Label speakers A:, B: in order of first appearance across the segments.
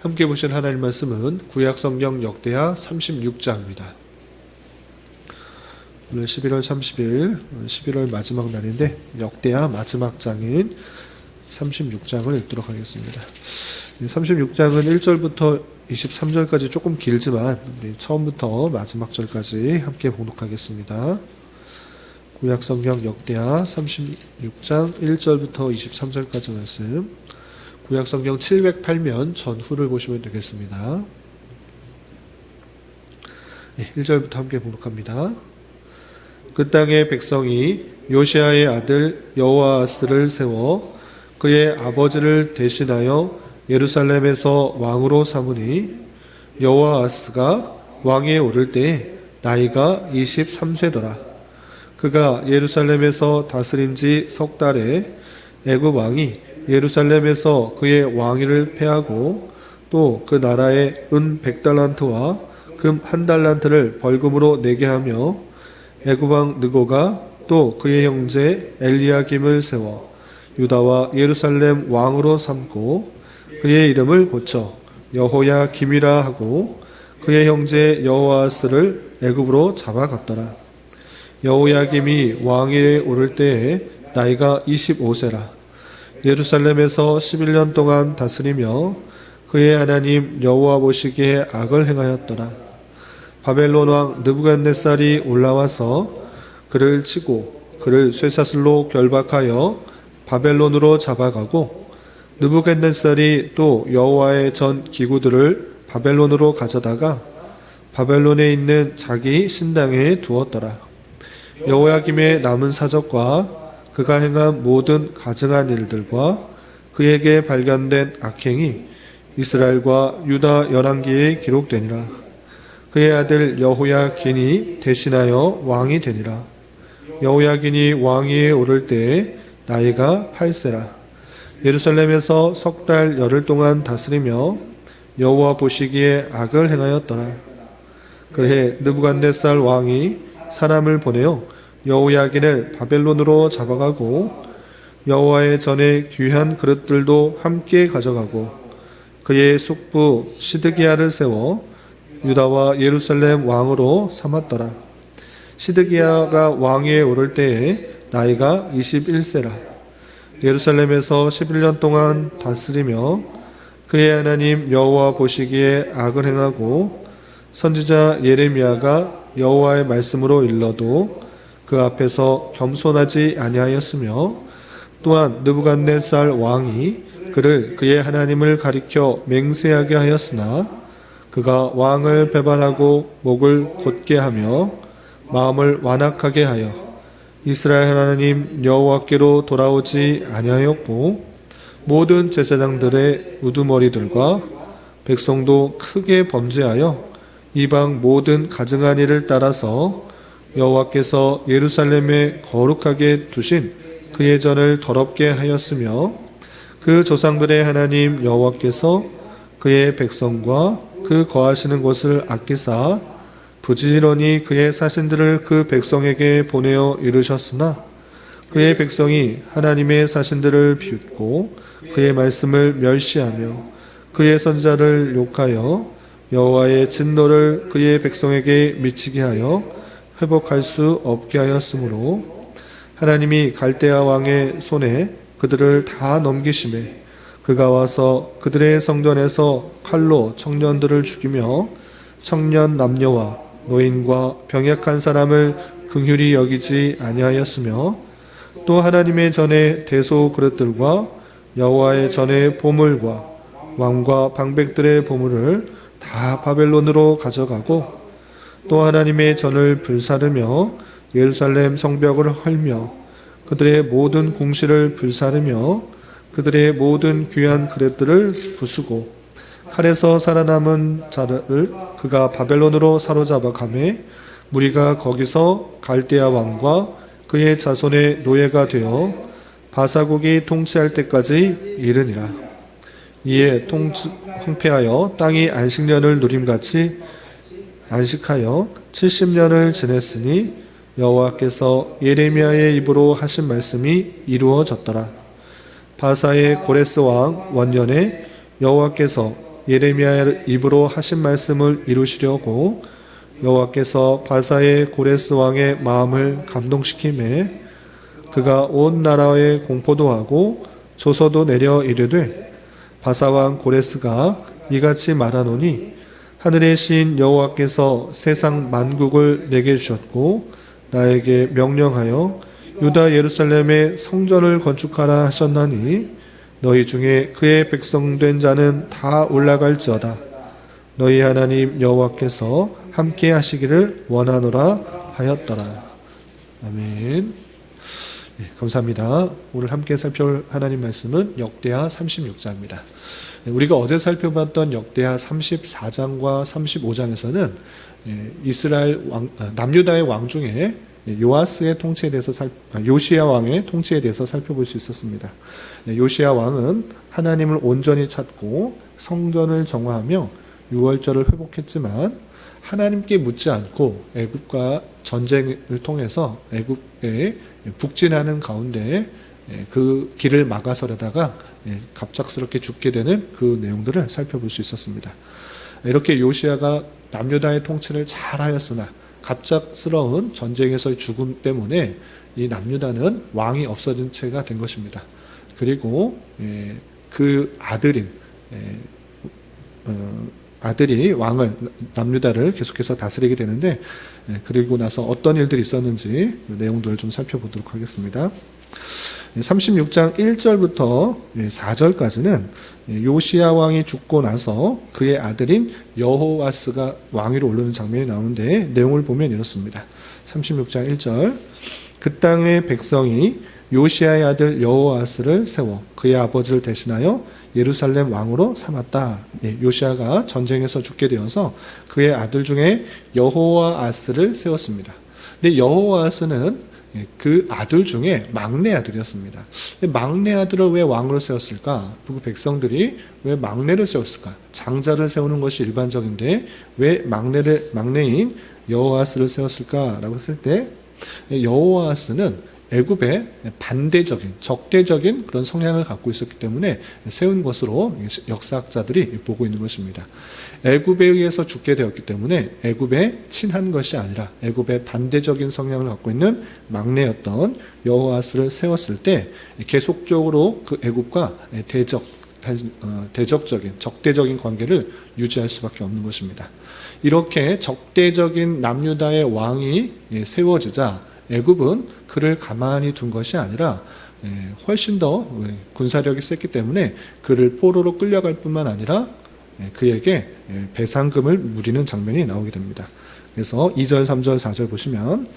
A: 함께 보실 하나님 말씀은 구약성경 역대하 36장입니다. 오늘 11월 30일 11월 마지막 날인데 역대하 마지막 장인 36장을 읽도록 하겠습니다. 36장은 1절부터 23절까지 조금 길지만 우리 처음부터 마지막 절까지 함께 봉독하겠습니다. 구약성경 역대하 36장 1절부터 23절까지 말씀, 구약성경 708면 전후를 보시면 되겠습니다. 1절부터 함께 봉독합니다. 그 땅의 백성이 요시아의 아들 여호아스를 세워 그의 아버지를 대신하여 예루살렘에서 왕으로 삼으니, 여호아스가 왕위에 오를 때에 나이가 23세더라. 그가 예루살렘에서 다스린 지 석 달에 애굽 왕이 예루살렘에서 그의 왕위를 패하고 또 그 나라에 은 100달란트와 금 1달란트를 벌금으로 내게 하며, 애굽 왕 느고가 또 그의 형제 엘리야김을 세워 유다와 예루살렘 왕으로 삼고 그의 이름을 고쳐 여호야김이라 하고 그의 형제 여호아스를 애굽으로 잡아갔더라. 여호야김이 왕위에 오를 때에 나이가 25세라. 예루살렘에서 11년 동안 다스리며 그의 하나님 여호와 보시기에 악을 행하였더라. 바벨론 왕 느부갓네살이 올라와서 그를 치고 그를 쇠사슬로 결박하여 바벨론으로 잡아가고, 느부갓네살이 또 여호와의 전 기구들을 바벨론으로 가져다가 바벨론에 있는 자기 신당에 두었더라. 여호야김의 남은 사적과 그가 행한 모든 가증한 일들과 그에게 발견된 악행이 이스라엘과 유다 열왕기에 기록되니라. 그의 아들 여호야긴이 대신하여 왕이 되니라. 여호야긴이 왕위에 오를 때에 나이가 8세라. 예루살렘에서 석 달 열흘 동안 다스리며 여호와 보시기에 악을 행하였더라. 그해 느부갓네살 왕이 사람을 보내어 여호야긴을 바벨론으로 잡아가고 여호와의 전에 귀한 그릇들도 함께 가져가고 그의 숙부 시드기야를 세워 유다와 예루살렘 왕으로 삼았더라. 시드기야가 왕위에 오를 때에 나이가 21세라. 예루살렘에서 11년 동안 다스리며 그의 하나님 여호와 보시기에 악을 행하고 선지자 예레미야가 여호와의 말씀으로 일러도 그 앞에서 겸손하지 아니하였으며, 또한 느부갓네살 왕이 그를 그의 하나님을 가리켜 맹세하게 하였으나 그가 왕을 배반하고 목을 곧게 하며 마음을 완악하게 하여 이스라엘 하나님 여호와께로 돌아오지 아니하였고, 모든 제사장들의 우두머리들과 백성도 크게 범죄하여 이방 모든 가증한 일을 따라서 여호와께서 예루살렘에 거룩하게 두신 그의 전을 더럽게 하였으며, 그 조상들의 하나님 여호와께서 그의 백성과 그 거하시는 곳을 아끼사 부지런히 그의 사신들을 그 백성에게 보내어 이르셨으나, 그의 백성이 하나님의 사신들을 비웃고 그의 말씀을 멸시하며 그의 선지자를 욕하여 여호와의 진노를 그의 백성에게 미치게 하여 회복할 수 없게 하였으므로, 하나님이 갈대아 왕의 손에 그들을 다 넘기심에 그가 와서 그들의 성전에서 칼로 청년들을 죽이며 청년 남녀와 노인과 병약한 사람을 긍휼히 여기지 아니하였으며, 또 하나님의 전에 대소 그릇들과 여호와의 전에 보물과 왕과 방백들의 보물을 다 바벨론으로 가져가고, 또 하나님의 전을 불사르며 예루살렘 성벽을 헐며 그들의 모든 궁실을 불사르며 그들의 모든 귀한 그릇들을 부수고, 칼에서 살아남은 자를 그가 바벨론으로 사로잡아 가매 무리가 거기서 갈대아 왕과 그의 자손의 노예가 되어 바사국이 통치할 때까지 이르니라. 이에 황폐하여 땅이 안식년을 누림같이 안식하여 70년을 지냈으니 여호와께서 예레미야의 입으로 하신 말씀이 이루어졌더라. 바사의 고레스 왕 원년에 여호와께서 예레미야의 입으로 하신 말씀을 이루시려고 여호와께서 바사의 고레스 왕의 마음을 감동시키매 그가 온 나라에 공포도 하고 조서도 내려 이르되 바사 왕 고레스가 이같이 말하노니 하늘의 신 여호와께서 세상 만국을 내게 주셨고 나에게 명령하여 유다 예루살렘에 성전을 건축하라 하셨나니 너희 중에 그의 백성된 자는 다 올라갈지어다. 너희 하나님 여호와께서 함께 하시기를 원하노라 하였더라. 아멘. 네, 감사합니다. 오늘 함께 살펴볼 하나님 말씀은 역대하 36장입니다. 우리가 어제 살펴봤던 역대하 34장과 35장에서는 이스라엘 남유다의 왕 중에 요아스의 통치에 대해서 요시야 왕의 통치에 대해서 살펴볼 수 있었습니다. 요시야 왕은 하나님을 온전히 찾고 성전을 정화하며 유월절을 회복했지만 하나님께 묻지 않고 애굽과 전쟁을 통해서 애굽에 북진하는 가운데 그 길을 막아서려다가 갑작스럽게 죽게 되는 그 내용들을 살펴볼 수 있었습니다. 이렇게 요시야가 남유다의 통치를 잘하였으나 갑작스러운 전쟁에서의 죽음 때문에 이 남유다는 왕이 없어진 채가 된 것입니다. 그리고 그 아들이 왕을 남유다를 계속해서 다스리게 되는데 그리고 나서 어떤 일들이 있었는지 내용들을 좀 살펴보도록 하겠습니다. 36장 1절부터 4절까지는 요시야 왕이 죽고 나서 그의 아들인 여호와스가 왕위로 오르는 장면이 나오는데 내용을 보면 이렇습니다. 36장 1절 그 땅의 백성이 요시야의 아들 여호와스를 세워 그의 아버지를 대신하여 예루살렘 왕으로 삼았다. 요시야가 전쟁에서 죽게 되어서 그의 아들 중에 여호와스를 세웠습니다. 근데 여호와스는 그 아들 중에 막내 아들이었습니다. 막내 아들을 왜 왕으로 세웠을까? 그 백성들이 왜 막내를 세웠을까? 장자를 세우는 것이 일반적인데 왜 막내인 여호아스를 세웠을까라고 했을 때 여호아스는 애굽의 반대적인 적대적인 그런 성향을 갖고 있었기 때문에 세운 것으로 역사학자들이 보고 있는 것입니다. 애굽에 의해서 죽게 되었기 때문에 애굽에 친한 것이 아니라 애굽의 반대적인 성향을 갖고 있는 막내였던 여호아스를 세웠을 때 계속적으로 그 애굽과 대적적인 적대적인 관계를 유지할 수밖에 없는 것입니다. 이렇게 적대적인 남유다의 왕이 세워지자 애굽은 그를 가만히 둔 것이 아니라 훨씬 더 군사력이 셌기 때문에 그를 포로로 끌려갈 뿐만 아니라 그에게 배상금을 물리는 장면이 나오게 됩니다. 그래서 2절, 3절, 4절 보시면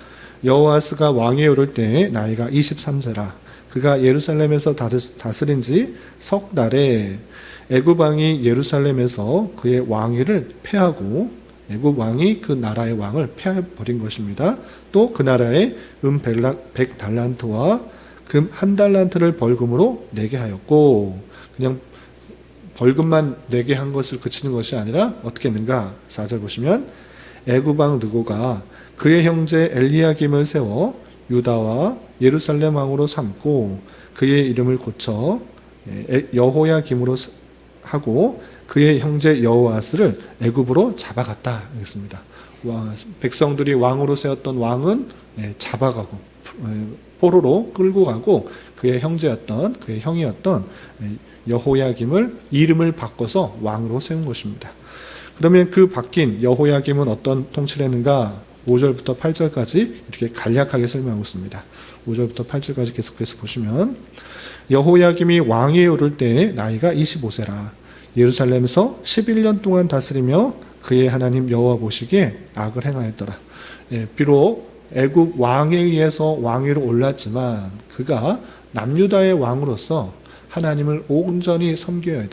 A: 여호아스가 왕위에 오를 때 나이가 23세라 그가 예루살렘에서 다스린 지 석 달에 애굽 왕이 예루살렘에서 그의 왕위를 패하고 애굽 왕이 그 나라의 왕을 패해버린 것입니다. 또 그 나라에 100달란트와 금 1달란트를 벌금으로 내게 하였고 그냥 벌금만 내게 한 것을 그치는 것이 아니라 어떻게 했는가? 4절 보시면 애굽 왕 느고가 그의 형제 엘리야김을 세워 유다와 예루살렘 왕으로 삼고 그의 이름을 고쳐 여호야김으로 하고 그의 형제 여호아스를 애굽으로 잡아갔다 했습니다. 백성들이 왕으로 세웠던 왕은 잡아가고 포로로 끌고 가고 그의 형제였던 그의 형이었던 여호야김을 이름을 바꿔서 왕으로 세운 것입니다. 그러면 그 바뀐 여호야김은 어떤 통치를 했는가? 5절부터 8절까지 이렇게 간략하게 설명하고 있습니다. 5절부터 8절까지 계속해서 보시면 여호야김이 왕위에 오를 때 나이가 25세라 예루살렘에서 11년 동안 다스리며 그의 하나님 여호와 보시기에 악을 행하였더라. 비록 애굽 왕에 의해서 왕위로 올랐지만 그가 남유다의 왕으로서 하나님을 온전히 섬겨야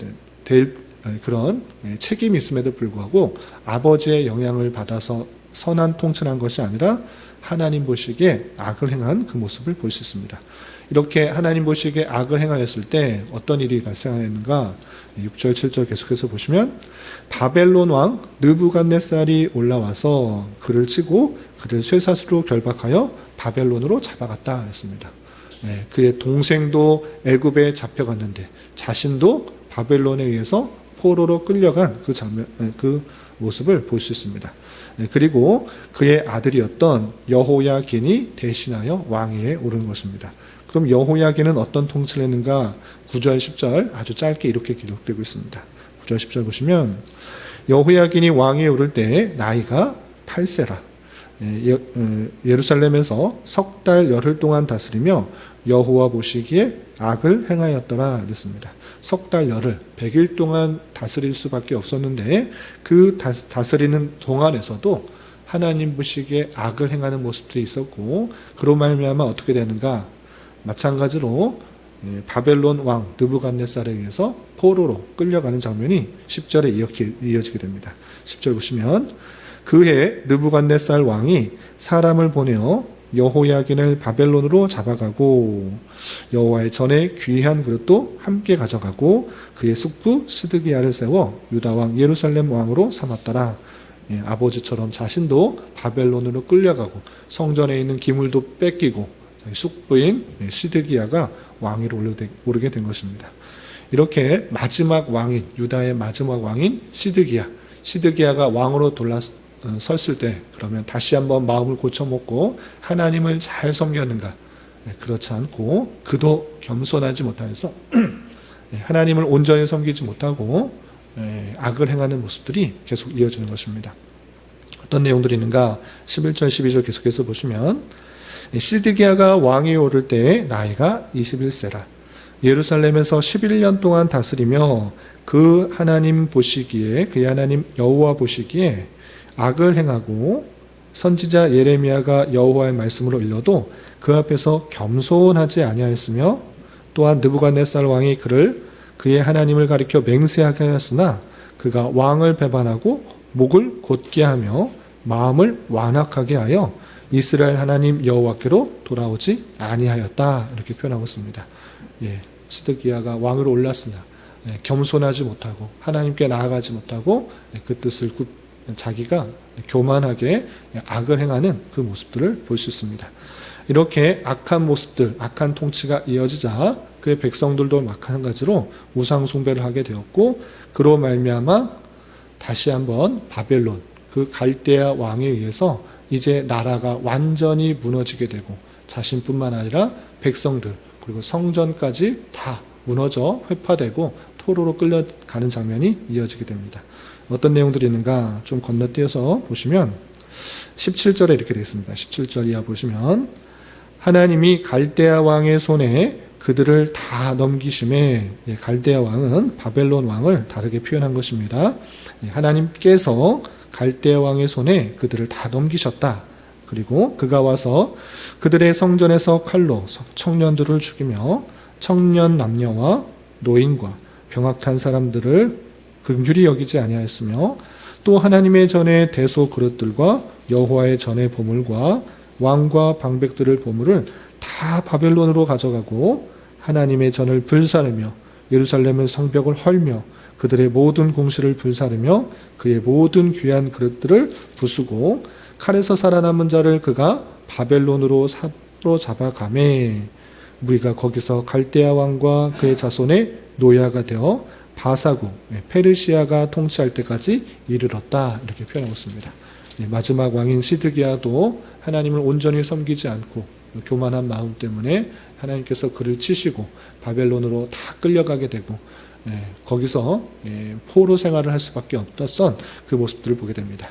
A: 될 그런 책임이 있음에도 불구하고 아버지의 영향을 받아서 선한 통치를 한 것이 아니라 하나님 보시기에 악을 행한 그 모습을 볼 수 있습니다. 이렇게 하나님 보시기에 악을 행하였을 때 어떤 일이 발생하였는가? 6절 7절 계속해서 보시면 바벨론 왕 느부갓네살이 올라와서 그를 치고 그를 쇠사슬로 결박하여 바벨론으로 잡아갔다 했습니다. 그의 동생도 애굽에 잡혀갔는데 자신도 바벨론에 의해서 포로로 끌려간 그 장면, 그 모습을 볼 수 있습니다. 그리고 그의 아들이었던 여호야긴이 대신하여 왕위에 오른 것입니다. 그럼 여호야긴은 어떤 통치를 했는가? 9절, 10절 아주 짧게 이렇게 기록되고 있습니다. 9절, 10절 보시면 여호야긴이 왕위에 오를 때 나이가 8세라. 예루살렘에서 석 달 열흘 동안 다스리며 여호와 보시기에 악을 행하였더라 그랬습니다. 석 달 열흘, 100일 동안 다스릴 수밖에 없었는데 그 다스리는 동안에서도 하나님 보시기에 악을 행하는 모습들이 있었고 그로 말미암아 어떻게 되는가? 마찬가지로 바벨론 왕 느부갓네살에 의해서 포로로 끌려가는 장면이 10절에 이렇게 이어지게 됩니다. 10절 보시면 그해 느부갓네살 왕이 사람을 보내어 여호야긴을 바벨론으로 잡아가고 여호와의 전에 귀한 그릇도 함께 가져가고 그의 숙부 스드기야를 세워 유다 왕 예루살렘 왕으로 삼았더라. 아버지처럼 자신도 바벨론으로 끌려가고 성전에 있는 기물도 뺏기고 숙부인 스드기야가 왕위로 오르게 된 것입니다. 이렇게 마지막 왕인 유다의 마지막 왕인 시드기야가 왕으로 섰을 때 그러면 다시 한번 마음을 고쳐먹고 하나님을 잘 섬겼는가? 그렇지 않고 그도 겸손하지 못하여서 하나님을 온전히 섬기지 못하고 악을 행하는 모습들이 계속 이어지는 것입니다. 어떤 내용들이 있는가? 11절, 12절 계속해서 보시면 시드기야가 왕위에 오를 때에 나이가 21세라. 예루살렘에서 11년 동안 다스리며 그 하나님 보시기에 그의 하나님 여호와 보시기에 악을 행하고 선지자 예레미야가 여호와의 말씀으로 일러도 그 앞에서 겸손하지 아니하였으며 또한 느부갓네살 왕이 그의 하나님을 가리켜 맹세하게 하였으나 그가 왕을 배반하고 목을 곧게 하며 마음을 완악하게 하여 이스라엘 하나님 여호와께로 돌아오지 아니하였다 이렇게 표현하고 있습니다. 시드기야가 왕으로 올랐으나 겸손하지 못하고 하나님께 나아가지 못하고 그 뜻을 자기가 교만하게 악을 행하는 그 모습들을 볼 수 있습니다. 이렇게 악한 모습들, 악한 통치가 이어지자 그의 백성들도 마찬가지로 우상 숭배를 하게 되었고 그로 말미암아 다시 한번 바벨론 그 갈대아 왕에 의해서 이제 나라가 완전히 무너지게 되고 자신뿐만 아니라 백성들 그리고 성전까지 다 무너져 회파되고 포로로 끌려가는 장면이 이어지게 됩니다. 어떤 내용들이 있는가 좀 건너뛰어서 보시면 17절에 이렇게 되어 있습니다. 17절 이하 보시면 하나님이 갈대아 왕의 손에 그들을 다 넘기심에 갈대아 왕은 바벨론 왕을 다르게 표현한 것입니다. 하나님께서 갈대아 왕의 손에 그들을 다 넘기셨다. 그리고 그가 와서 그들의 성전에서 칼로 청년들을 죽이며 청년 남녀와 노인과 병학한 사람들을 긍휼히 여기지 아니하였으며 또 하나님의 전에 대소 그릇들과 여호와의 전의 보물과 왕과 방백들을 보물을 다 바벨론으로 가져가고 하나님의 전을 불사르며 예루살렘의 성벽을 헐며 그들의 모든 공실을 불사르며 그의 모든 귀한 그릇들을 부수고 칼에서 살아남은 자를 그가 바벨론으로 사로잡아가매 우리가 거기서 갈대아 왕과 그의 자손의 노예가 되어 바사구, 페르시아가 통치할 때까지 이르렀다 이렇게 표현하고 있습니다. 마지막 왕인 시드기야도 하나님을 온전히 섬기지 않고 교만한 마음 때문에 하나님께서 그를 치시고 바벨론으로 다 끌려가게 되고 거기서 포로 생활을 할 수밖에 없었던 그 모습들을 보게 됩니다.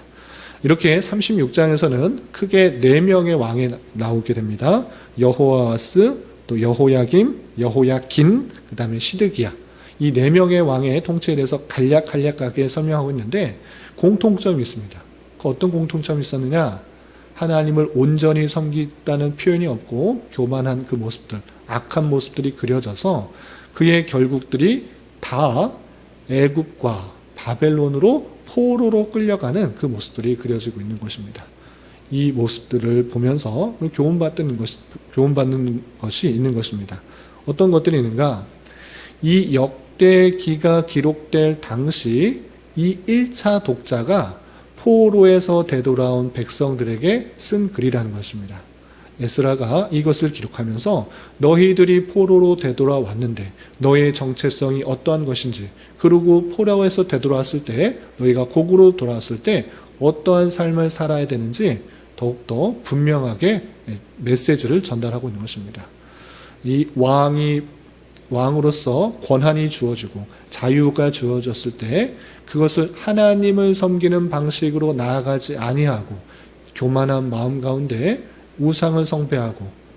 A: 이렇게 36장에서는 크게 4명의 왕이 나오게 됩니다. 여호아스, 또 여호야김, 여호야긴, 그 다음에 시드기야. 이 4명의 왕의 통치에 대해서 간략하게 설명하고 있는데 공통점이 있습니다. 그 어떤 공통점이 있었느냐? 하나님을 온전히 섬기다는 표현이 없고 교만한 그 모습들, 악한 모습들이 그려져서 그의 결국들이 다 애굽과 바벨론으로 포로로 끌려가는 그 모습들이 그려지고 있는 것입니다. 이 모습들을 보면서 교훈받는 것이 있는 것입니다. 어떤 것들이 있는가? 이 역대기가 기록될 당시 이 1차 독자가 포로에서 되돌아온 백성들에게 쓴 글이라는 것입니다. 에스라가 이것을 기록하면서 너희들이 포로로 되돌아왔는데 너희의 정체성이 어떠한 것인지, 그리고 포로에서 되돌아왔을 때 너희가 곡으로 돌아왔을 때 어떠한 삶을 살아야 되는지 더욱더 분명하게 메시지를 전달하고 있는 것입니다. 이 왕으로서 권한이 주어지고 자유가 주어졌을 때 그것을 하나님을 섬기는 방식으로 나아가지 아니하고 교만한 마음 가운데 우상을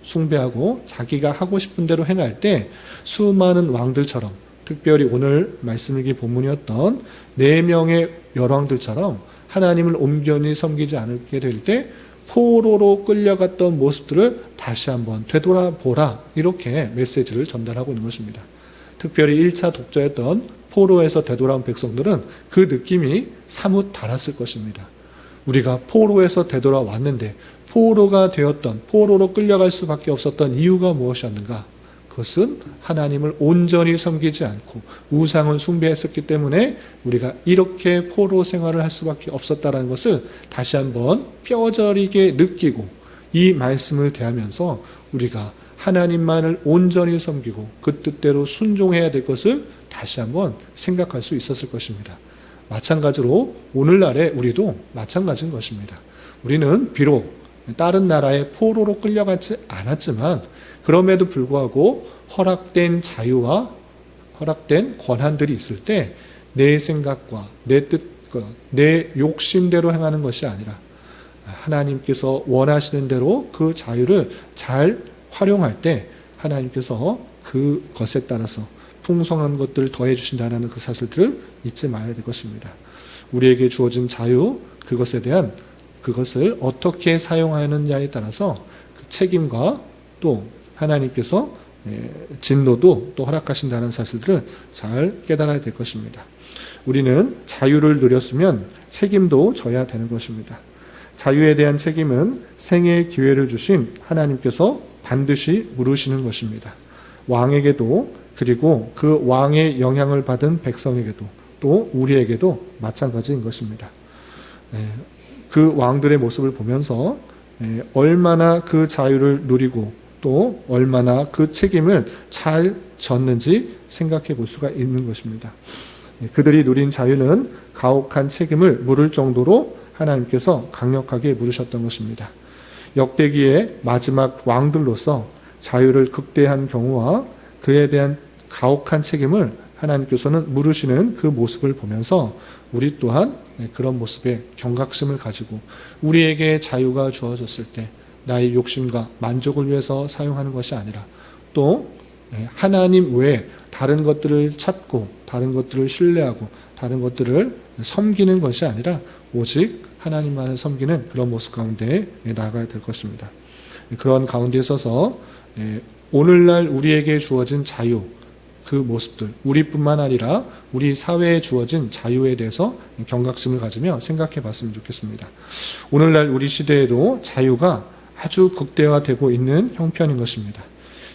A: 숭배하고 자기가 하고 싶은 대로 행할 때 수많은 왕들처럼, 특별히 오늘 말씀일기 본문이었던 4명의 열왕들처럼 하나님을 온전히 섬기지 않게 될 때 포로로 끌려갔던 모습들을 다시 한번 되돌아보라, 이렇게 메시지를 전달하고 있는 것입니다. 특별히 1차 독자였던 포로에서 되돌아온 백성들은 그 느낌이 사뭇 달았을 것입니다. 우리가 포로에서 되돌아왔는데 포로로 끌려갈 수밖에 없었던 이유가 무엇이었는가? 그것은 하나님을 온전히 섬기지 않고 우상을 숭배했었기 때문에 우리가 이렇게 포로 생활을 할 수밖에 없었다는 것을 다시 한번 뼈저리게 느끼고, 이 말씀을 대하면서 우리가 하나님만을 온전히 섬기고 그 뜻대로 순종해야 될 것을 다시 한번 생각할 수 있었을 것입니다. 마찬가지로 오늘날의 우리도 마찬가지인 것입니다. 우리는 비록 다른 나라의 포로로 끌려가지 않았지만 그럼에도 불구하고 허락된 자유와 허락된 권한들이 있을 때 내 생각과 내 뜻과 내 욕심대로 행하는 것이 아니라 하나님께서 원하시는 대로 그 자유를 잘 활용할 때 하나님께서 그것에 따라서 풍성한 것들을 더해 주신다는 그 사실들을 잊지 말아야 될 것입니다. 우리에게 주어진 자유, 그것을 어떻게 사용하느냐에 따라서 그 책임과 또 하나님께서 진노도 또 허락하신다는 사실들을 잘 깨달아야 될 것입니다. 우리는 자유를 누렸으면 책임도 져야 되는 것입니다. 자유에 대한 책임은 생애의 기회를 주신 하나님께서 반드시 물으시는 것입니다. 왕에게도, 그리고 그 왕의 영향을 받은 백성에게도, 또 우리에게도 마찬가지인 것입니다. 그 왕들의 모습을 보면서 얼마나 그 자유를 누리고 또 얼마나 그 책임을 잘 졌는지 생각해 볼 수가 있는 것입니다. 그들이 누린 자유는 가혹한 책임을 물을 정도로 하나님께서 강력하게 물으셨던 것입니다. 역대기의 마지막 왕들로서 자유를 극대한 경우와 그에 대한 가혹한 책임을 하나님께서는 물으시는 그 모습을 보면서 우리 또한 그런 모습에 경각심을 가지고 우리에게 자유가 주어졌을 때 나의 욕심과 만족을 위해서 사용하는 것이 아니라 또 하나님 외에 다른 것들을 찾고 다른 것들을 신뢰하고 다른 것들을 섬기는 것이 아니라 오직 하나님만을 섬기는 그런 모습 가운데 나아가야 될 것입니다. 그런 가운데 있어서 오늘날 우리에게 주어진 자유, 그 모습들, 우리뿐만 아니라 우리 사회에 주어진 자유에 대해서 경각심을 가지며 생각해 봤으면 좋겠습니다. 오늘날 우리 시대에도 자유가 아주 극대화되고 있는 형편인 것입니다.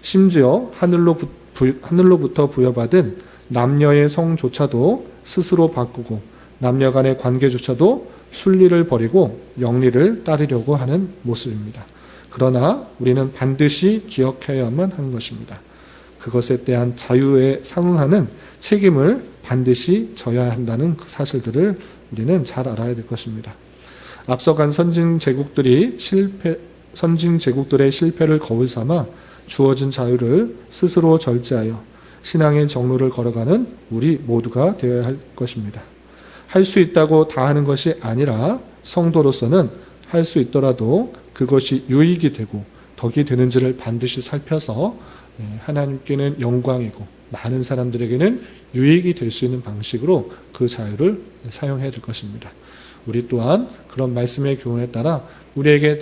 A: 심지어 하늘로부터 부여받은 남녀의 성조차도 스스로 바꾸고 남녀 간의 관계조차도 순리를 버리고 영리를 따르려고 하는 모습입니다. 그러나 우리는 반드시 기억해야만 하는 것입니다. 그것에 대한 자유에 상응하는 책임을 반드시 져야 한다는 그 사실들을 우리는 잘 알아야 될 것입니다. 앞서간 선진 제국들의 실패를 거울 삼아 주어진 자유를 스스로 절제하여 신앙의 정로를 걸어가는 우리 모두가 되어야 할 것입니다. 할 수 있다고 다 하는 것이 아니라 성도로서는 할 수 있더라도 그것이 유익이 되고 덕이 되는지를 반드시 살펴서 하나님께는 영광이고 많은 사람들에게는 유익이 될 수 있는 방식으로 그 자유를 사용해야 될 것입니다. 우리 또한 그런 말씀의 교훈에 따라 우리에게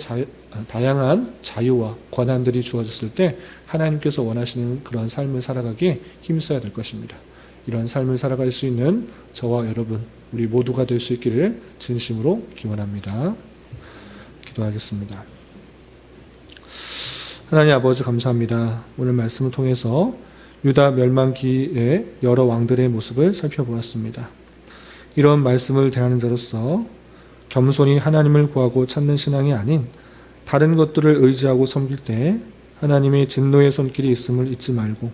A: 다양한 자유와 권한들이 주어졌을 때 하나님께서 원하시는 그런 삶을 살아가기에 힘써야 될 것입니다. 이런 삶을 살아갈 수 있는 저와 여러분, 우리 모두가 될 수 있기를 진심으로 기원합니다. 기도하겠습니다. 하나님 아버지 감사합니다. 오늘 말씀을 통해서 유다 멸망기의 여러 왕들의 모습을 살펴보았습니다. 이런 말씀을 대하는 자로서 겸손히 하나님을 구하고 찾는 신앙이 아닌 다른 것들을 의지하고 섬길 때 하나님의 진노의 손길이 있음을 잊지 말고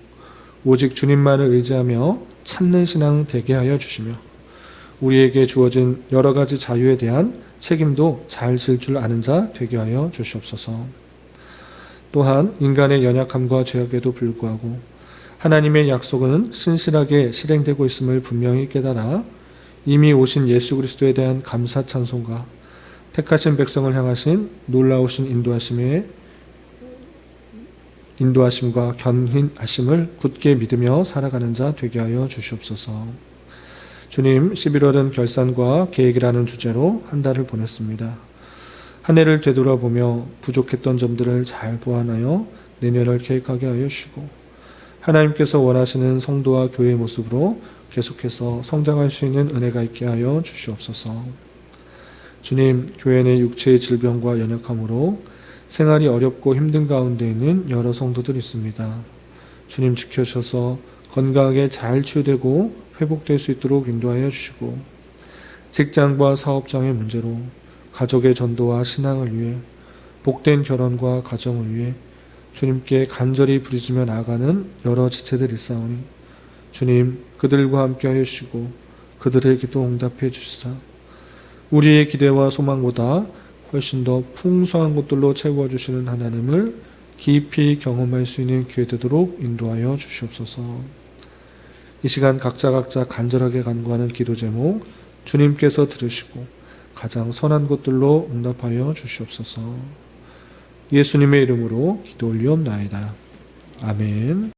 A: 오직 주님만을 의지하며 찾는 신앙 되게 하여 주시며 우리에게 주어진 여러 가지 자유에 대한 책임도 잘 질 줄 아는 자 되게 하여 주시옵소서. 또한 인간의 연약함과 죄악에도 불구하고 하나님의 약속은 신실하게 실행되고 있음을 분명히 깨달아 이미 오신 예수 그리스도에 대한 감사 찬송과 택하신 백성을 향하신 놀라우신 인도하심과 견인하심을 굳게 믿으며 살아가는 자 되게 하여 주시옵소서. 주님, 11월은 결산과 계획이라는 주제로 한 달을 보냈습니다. 한 해를 되돌아보며 부족했던 점들을 잘 보완하여 내년을 계획하게 하여 주시고 하나님께서 원하시는 성도와 교회의 모습으로 계속해서 성장할 수 있는 은혜가 있게 하여 주시옵소서. 주님, 교회 내 육체의 질병과 연약함으로 생활이 어렵고 힘든 가운데 있는 여러 성도들이 있습니다. 주님 지켜주셔서 건강하게 잘 치유되고 회복될 수 있도록 인도하여 주시고 직장과 사업장의 문제로 가족의 전도와 신앙을 위해 복된 결혼과 가정을 위해 주님께 간절히 부르짖으며 나아가는 여러 지체들이 있사오니 주님 그들과 함께 하여 주시고 그들의 기도 응답해 주시사 우리의 기대와 소망보다 훨씬 더 풍성한 것들로 채워주시는 하나님을 깊이 경험할 수 있는 기회 되도록 인도하여 주시옵소서. 이 시간 각자 간절하게 간구하는 기도 제목 주님께서 들으시고 가장 선한 것들로 응답하여 주시옵소서. 예수님의 이름으로 기도 올리옵나이다. 아멘.